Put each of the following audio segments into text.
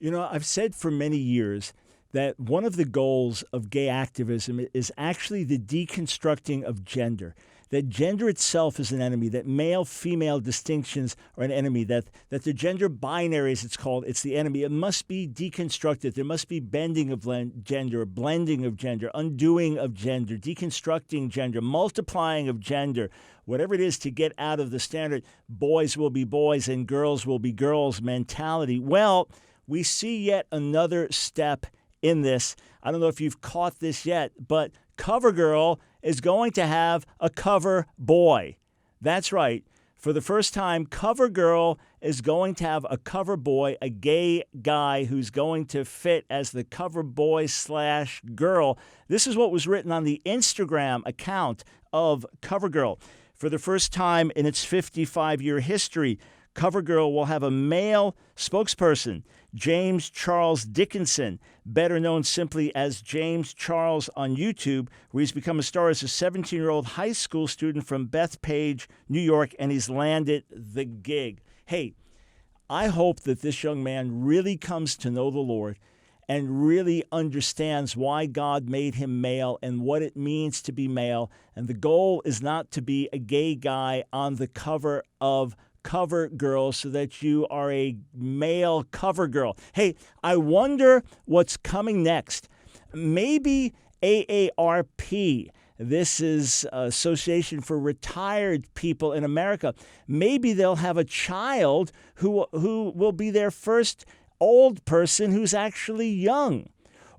I've said for many years that one of the goals of gay activism is actually the deconstructing of gender. That gender itself is an enemy, that male-female distinctions are an enemy, that the gender binary, as it's called, it's the enemy. It must be deconstructed. There must be bending of gender, blending of gender, undoing of gender, deconstructing gender, multiplying of gender, whatever it is to get out of the standard boys will be boys and girls will be girls mentality. Well, we see yet another step in this. I don't know if you've caught this yet, but Covergirl is going to have a cover boy. That's right. For the first time, Covergirl is going to have a cover boy, a gay guy who's going to fit as the cover boy / girl. This is what was written on the Instagram account of Covergirl. For the first time in its 55-year history, Covergirl will have a male spokesperson, James Charles Dickinson, better known simply as James Charles on YouTube, where he's become a star as a 17-year-old high school student from Bethpage, New York, and he's landed the gig. Hey, I hope that this young man really comes to know the Lord and really understands why God made him male and what it means to be male. And the goal is not to be a gay guy on the cover of Covergirl so that you are a male cover girl. Hey, I wonder what's coming next. Maybe AARP, this is Association for Retired People in America, maybe they'll have a child who will be their first old person who's actually young.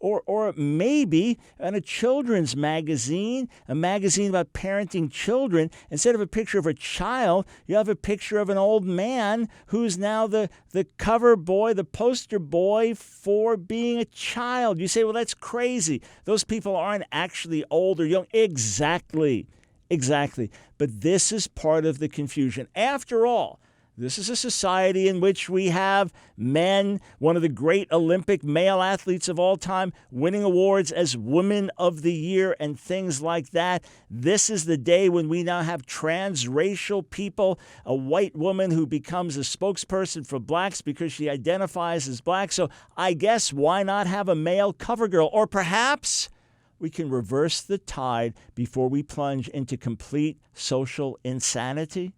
Or maybe in a children's magazine, a magazine about parenting children, instead of a picture of a child, you have a picture of an old man who's now the cover boy, the poster boy for being a child. You say, well, that's crazy. Those people aren't actually old or young. Exactly. But this is part of the confusion. After all, this is a society in which we have men, one of the great Olympic male athletes of all time, winning awards as Women of the Year and things like that. This is the day when we now have transracial people, a white woman who becomes a spokesperson for blacks because she identifies as black. So I guess why not have a male cover girl? Or perhaps we can reverse the tide before we plunge into complete social insanity.